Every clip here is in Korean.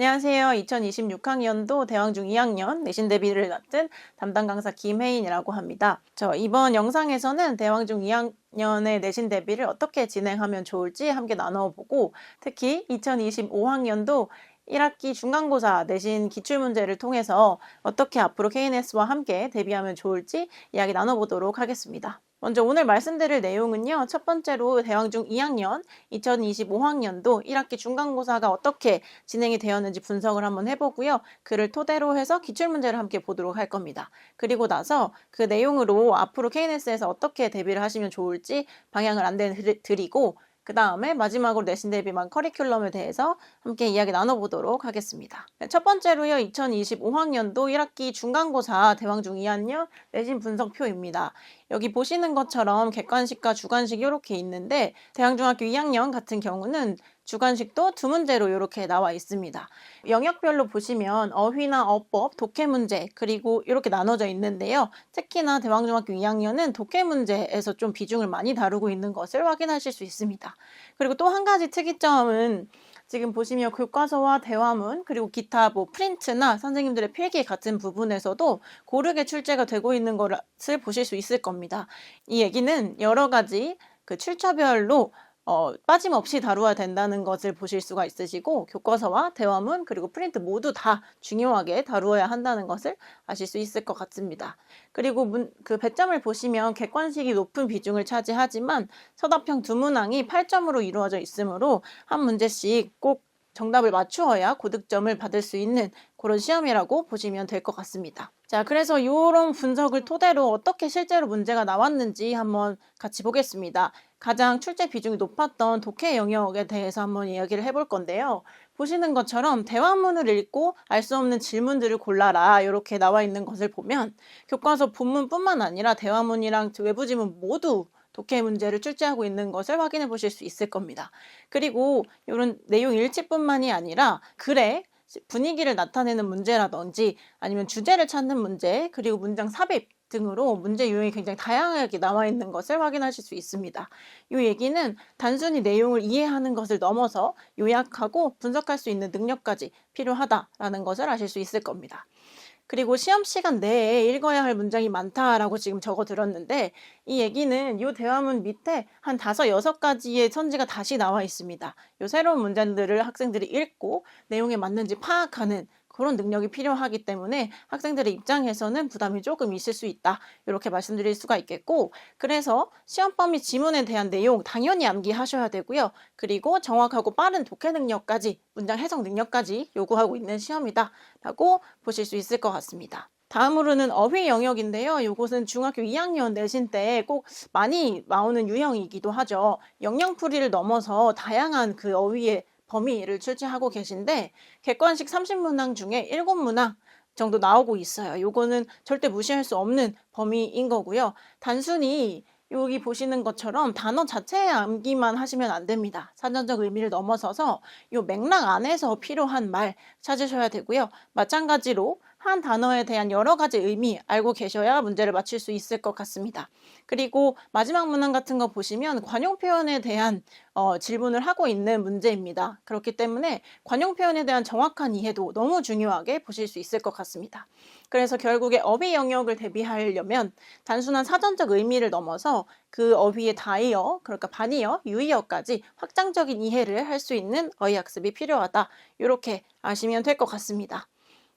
안녕하세요. 2026학년도 대왕중 2학년 내신 대비를 맡은 담당 강사 김혜인이라고 합니다. 이번 영상에서는 대왕중 2학년의 내신 대비를 어떻게 진행하면 좋을지 함께 나눠보고, 특히 2025학년도 1학기 중간고사 내신 기출문제를 통해서 어떻게 앞으로 KNS와 함께 대비하면 좋을지 이야기 나눠보도록 하겠습니다. 먼저 오늘 말씀드릴 내용은요. 첫 번째로 대왕중 2학년 2025학년도 1학기 중간고사가 어떻게 진행이 되었는지 분석을 한번 해보고요. 그를 토대로 해서 기출문제를 함께 보도록 할 겁니다. 그리고 나서 그 내용으로 앞으로 KNS에서 어떻게 대비를 하시면 좋을지 방향을 안내 드리고, 그 다음에 마지막으로 내신 대비만 커리큘럼에 대해서 함께 이야기 나눠보도록 하겠습니다. 첫 번째로요. 2025학년도 1학기 중간고사 대왕중 2학년 내신 분석표입니다. 여기 보시는 것처럼 객관식과 주관식 이렇게 있는데, 대왕중학교 2학년 같은 경우는 주관식도 두 문제로 이렇게 나와 있습니다. 영역별로 보시면 어휘나 어법, 독해 문제, 그리고 이렇게 나눠져 있는데요. 특히나 대왕중학교 2학년은 독해 문제에서 좀 비중을 많이 다루고 있는 것을 확인하실 수 있습니다. 그리고 또 한 가지 특이점은 지금 보시면 교과서와 대화문, 그리고 기타 프린트나 선생님들의 필기 같은 부분에서도 고르게 출제가 되고 있는 것을 보실 수 있을 겁니다. 이 얘기는 여러 가지 그 출처별로 빠짐없이 다루어야 된다는 것을 보실 수가 있으시고, 교과서와 대화문 그리고 프린트 모두 다 중요하게 다루어야 한다는 것을 아실 수 있을 것 같습니다. 그리고 그 배점을 보시면 객관식이 높은 비중을 차지하지만 서답형 두 문항이 8점으로 이루어져 있으므로 한 문제씩 꼭 정답을 맞추어야 고득점을 받을 수 있는 그런 시험이라고 보시면 될 것 같습니다. 자, 그래서 이런 분석을 토대로 어떻게 실제로 문제가 나왔는지 한번 같이 보겠습니다. 가장 출제 비중이 높았던 독해 영역에 대해서 한번 이야기를 해볼 건데요. 보시는 것처럼 대화문을 읽고 알 수 없는 질문들을 골라라 이렇게 나와 있는 것을 보면 교과서 본문뿐만 아니라 대화문이랑 외부 지문 모두 독해 문제를 출제하고 있는 것을 확인해 보실 수 있을 겁니다. 그리고 이런 내용 일치뿐만이 아니라 글의 분위기를 나타내는 문제라든지 아니면 주제를 찾는 문제, 그리고 문장 삽입 등으로 문제 유형이 굉장히 다양하게 나와 있는 것을 확인하실 수 있습니다. 이 얘기는 단순히 내용을 이해하는 것을 넘어서 요약하고 분석할 수 있는 능력까지 필요하다라는 것을 아실 수 있을 겁니다. 그리고 시험 시간 내에 읽어야 할 문장이 많다라고 지금 적어 들었는데, 이 얘기는 이 대화문 밑에 한 5, 6가지의 선지가 다시 나와 있습니다. 이 새로운 문장들을 학생들이 읽고 내용에 맞는지 파악하는 그런 능력이 필요하기 때문에 학생들의 입장에서는 부담이 조금 있을 수 있다, 이렇게 말씀드릴 수가 있겠고, 그래서 시험 범위 지문에 대한 내용 당연히 암기하셔야 되고요. 그리고 정확하고 빠른 독해 능력까지, 문장 해석 능력까지 요구하고 있는 시험이다 라고 보실 수 있을 것 같습니다. 다음으로는 어휘 영역인데요. 이것은 중학교 2학년 내신 때 꼭 많이 나오는 유형이기도 하죠. 영영풀이를 넘어서 다양한 그 어휘의 범위를 출제하고 계신데, 객관식 30문항 중에 7문항 정도 나오고 있어요. 요거는 절대 무시할 수 없는 범위인 거고요. 단순히 여기 보시는 것처럼 단어 자체의 암기만 하시면 안 됩니다. 사전적 의미를 넘어서서 요 맥락 안에서 필요한 말 찾으셔야 되고요. 마찬가지로 한 단어에 대한 여러 가지 의미 알고 계셔야 문제를 맞출 수 있을 것 같습니다. 그리고 마지막 문항 같은 거 보시면 관용 표현에 대한 질문을 하고 있는 문제입니다. 그렇기 때문에 관용 표현에 대한 정확한 이해도 너무 중요하게 보실 수 있을 것 같습니다. 그래서 결국에 어휘 영역을 대비하려면 단순한 사전적 의미를 넘어서 그 어휘의 다이어, 그러니까 반이어, 유의어까지 확장적인 이해를 할 수 있는 어휘학습이 필요하다, 이렇게 아시면 될 것 같습니다.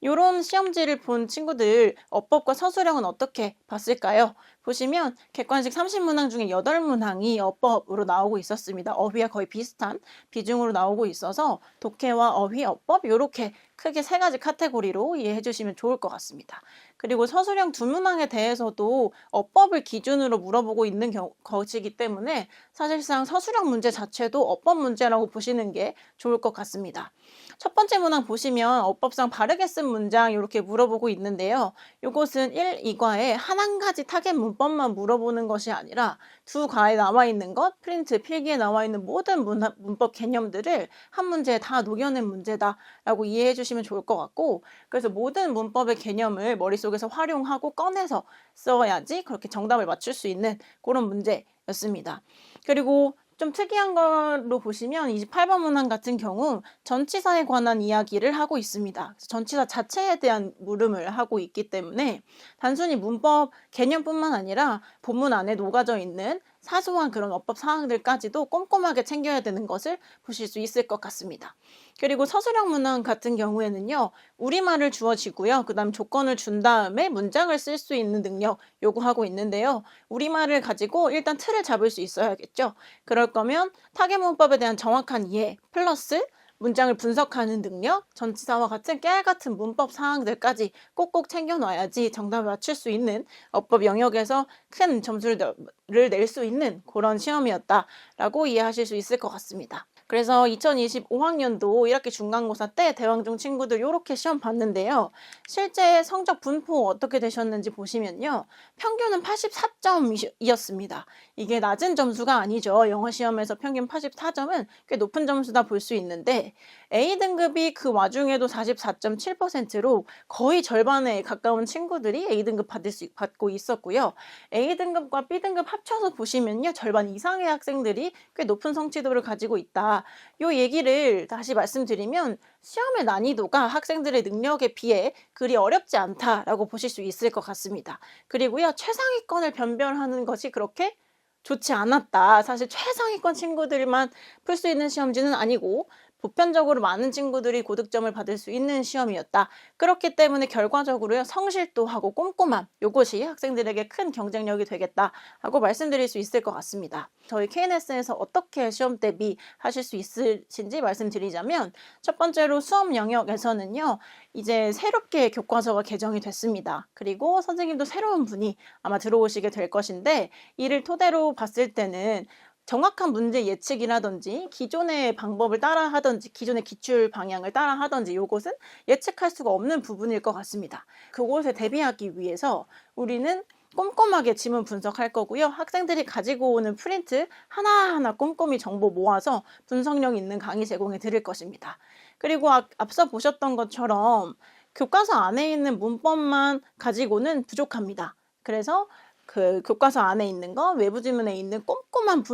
이런 시험지를 본 친구들 어법과 서술형은 어떻게 봤을까요? 보시면 객관식 30문항 중에 8문항이 어법으로 나오고 있었습니다. 어휘와 거의 비슷한 비중으로 나오고 있어서 독해와 어휘, 어법 이렇게 크게 3가지 카테고리로 이해해 주시면 좋을 것 같습니다. 그리고 서술형 2문항에 대해서도 어법을 기준으로 물어보고 있는 것이기 때문에 사실상 서술형 문제 자체도 어법 문제라고 보시는 게 좋을 것 같습니다. 첫 번째 문항 보시면 어법상 바르게 쓴 문장 이렇게 물어보고 있는데요. 이것은 1, 2과에 한 가지 타겟 문법만 물어보는 것이 아니라 두 과에 나와 있는 것, 프린트, 필기에 나와 있는 모든 문법 개념들을 한 문제에 다 녹여낸 문제다라고 이해해 주시면 좋을 것 같고, 그래서 모든 문법의 개념을 머릿속에서 활용하고 꺼내서 써야지 그렇게 정답을 맞출 수 있는 그런 문제였습니다. 그리고 좀 특이한 걸로 보시면 28번 문항 같은 경우 전치사에 관한 이야기를 하고 있습니다. 그래서 전치사 자체에 대한 물음을 하고 있기 때문에 단순히 문법 개념뿐만 아니라 본문 안에 녹아져 있는 사소한 그런 어법 사항들까지도 꼼꼼하게 챙겨야 되는 것을 보실 수 있을 것 같습니다. 그리고 서술형 문항 같은 경우에는요, 우리말을 주어지고요, 그 다음 조건을 준 다음에 문장을 쓸 수 있는 능력 요구하고 있는데요. 우리말을 가지고 일단 틀을 잡을 수 있어야겠죠. 그럴 거면 타개문법에 대한 정확한 이해 플러스 문장을 분석하는 능력, 전치사와 같은 깨알같은 문법 사항들까지 꼭꼭 챙겨놔야지 정답을 맞출 수 있는 어법 영역에서 큰 점수를 낼 수 있는 그런 시험이었다라고 이해하실 수 있을 것 같습니다. 그래서 2025학년도 1학기 중간고사 때 대왕중 친구들 이렇게 시험 봤는데요. 실제 성적 분포 어떻게 되셨는지 보시면요. 평균은 84점이었습니다. 이게 낮은 점수가 아니죠. 영어 시험에서 평균 84점은 꽤 높은 점수다 볼 수 있는데 A등급이 그 와중에도 44.7%로 거의 절반에 가까운 친구들이 A등급 받고 있었고요. A등급과 B등급 합쳐서 보시면요. 절반 이상의 학생들이 꽤 높은 성취도를 가지고 있다. 이 얘기를 다시 말씀드리면 시험의 난이도가 학생들의 능력에 비해 그리 어렵지 않다라고 보실 수 있을 것 같습니다. 그리고요. 최상위권을 변별하는 것이 그렇게 좋지 않았다. 사실 최상위권 친구들만 풀 수 있는 시험지는 아니고 보편적으로 많은 친구들이 고득점을 받을 수 있는 시험이었다. 그렇기 때문에 결과적으로요. 성실도하고 꼼꼼함 이것이 학생들에게 큰 경쟁력이 되겠다 하고 말씀드릴 수 있을 것 같습니다. 저희 KNS에서 어떻게 시험 대비하실 수 있으신지 말씀드리자면 첫 번째로 수업 영역에서는요. 이제 새롭게 교과서가 개정이 됐습니다. 그리고 선생님도 새로운 분이 아마 들어오시게 될 것인데 이를 토대로 봤을 때는 정확한 문제 예측이라든지 기존의 방법을 따라 하든지 기존의 기출 방향을 따라 하든지 이것은 예측할 수가 없는 부분일 것 같습니다. 그곳에 대비하기 위해서 우리는 꼼꼼하게 지문 분석할 거고요. 학생들이 가지고 오는 프린트 하나하나 꼼꼼히 정보 모아서 분석력 있는 강의 제공해 드릴 것입니다. 그리고 앞서 보셨던 것처럼 교과서 안에 있는 문법만 가지고는 부족합니다. 그래서 그 교과서 안에 있는 거, 외부 지문에 있는 꼼꼼한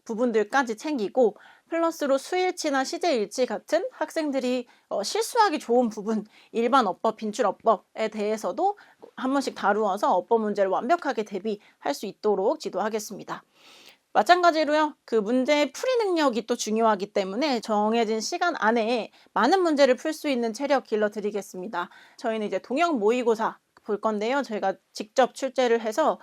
부분들까지 챙기고 플러스로 수일치나 시제일치 같은 학생들이 실수하기 좋은 부분, 일반 어법, 빈출어법에 대해서도 한 번씩 다루어서 어법 문제를 완벽하게 대비할 수 있도록 지도하겠습니다. 마찬가지로요. 그 문제의 풀이 능력이 또 중요하기 때문에 정해진 시간 안에 많은 문제를 풀 수 있는 체력 길러드리겠습니다. 저희는 이제 동형 모의고사 볼 건데요. 저희가 직접 출제를 해서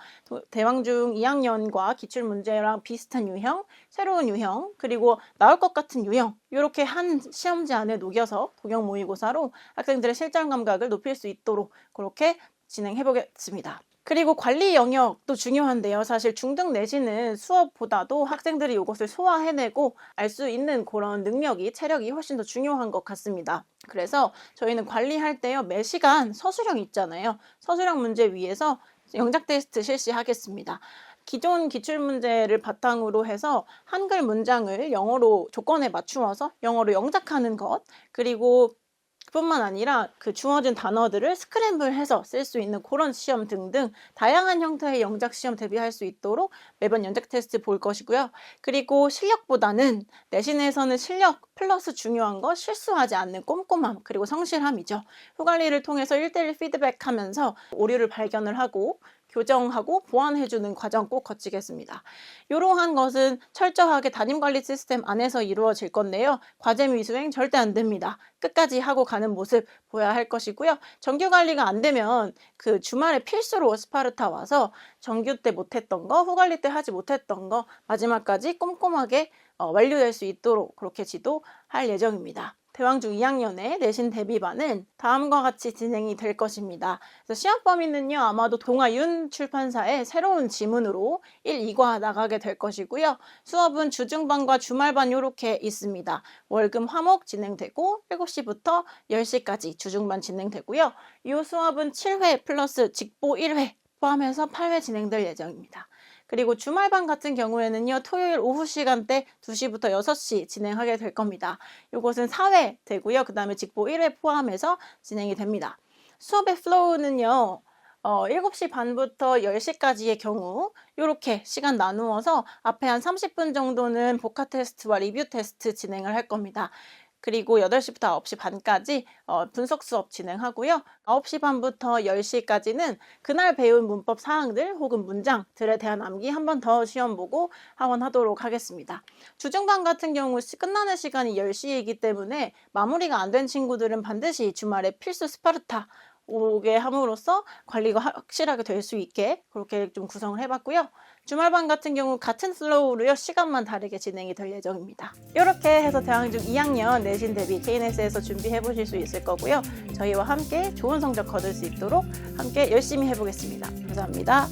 대왕중 2학년과 기출문제랑 비슷한 유형, 새로운 유형, 그리고 나올 것 같은 유형 이렇게 한 시험지 안에 녹여서 동형 모의고사로 학생들의 실전 감각을 높일 수 있도록 그렇게 진행해 보겠습니다. 그리고 관리 영역도 중요한데요. 사실 중등 내신은 수업보다도 학생들이 이것을 소화해내고 알 수 있는 그런 능력이, 체력이 훨씬 더 중요한 것 같습니다. 그래서 저희는 관리할 때요. 매 시간 서술형 있잖아요. 서술형 문제 위에서 영작 테스트 실시하겠습니다. 기존 기출문제를 바탕으로 해서 한글 문장을 영어로 조건에 맞추어서 영어로 영작하는 것, 그리고 뿐만 아니라 그 주어진 단어들을 스크램블해서 쓸 수 있는 그런 시험 등등 다양한 형태의 영작 시험 대비할 수 있도록 매번 영작 테스트 볼 것이고요. 그리고 실력보다는 내신에서는 실력 플러스 중요한 거 실수하지 않는 꼼꼼함 그리고 성실함이죠. 후관리를 통해서 1대1 피드백하면서 오류를 발견을 하고 교정하고 보완해주는 과정 꼭 거치겠습니다. 이러한 것은 철저하게 담임관리 시스템 안에서 이루어질 건데요. 과제 미수행 절대 안 됩니다. 끝까지 하고 가는 모습 보여야 할 것이고요. 정규관리가 안 되면 그 주말에 필수로 스파르타 와서 정규 때 못했던 거, 후관리 때 하지 못했던 거 마지막까지 꼼꼼하게 완료될 수 있도록 그렇게 지도할 예정입니다. 대왕중 2학년의 내신 대비반은 다음과 같이 진행이 될 것입니다. 그래서 시험 범위는요. 아마도 동아윤 출판사의 새로운 지문으로 1, 2과 나가게 될 것이고요. 수업은 주중반과 주말반 이렇게 있습니다. 월금 화목 진행되고 7시부터 10시까지 주중반 진행되고요. 이 수업은 7회 플러스 직보 1회 포함해서 8회 진행될 예정입니다. 그리고 주말반 같은 경우에는요. 토요일 오후 시간대 2시부터 6시 진행하게 될 겁니다. 이것은 4회 되고요. 그 다음에 직보 1회 포함해서 진행이 됩니다. 수업의 플로우는요. 7시 반부터 10시까지의 경우 이렇게 시간 나누어서 앞에 한 30분 정도는 복화 테스트와 리뷰 테스트 진행을 할 겁니다. 그리고 8시부터 9시 반까지 분석 수업 진행하고요. 9시 반부터 10시까지는 그날 배운 문법 사항들 혹은 문장들에 대한 암기 한 번 더 시험 보고 하원하도록 하겠습니다. 주중반 같은 경우 끝나는 시간이 10시이기 때문에 마무리가 안 된 친구들은 반드시 주말에 필수 스파르타 오게 함으로써 관리가 확실하게 될 수 있게 그렇게 좀 구성을 해봤고요. 주말반 같은 경우 같은 슬로우로요. 시간만 다르게 진행이 될 예정입니다. 이렇게 해서 대항중 2학년 내신 대비 KNS에서 준비해 보실 수 있을 거고요. 저희와 함께 좋은 성적 거둘 수 있도록 함께 열심히 해보겠습니다. 감사합니다.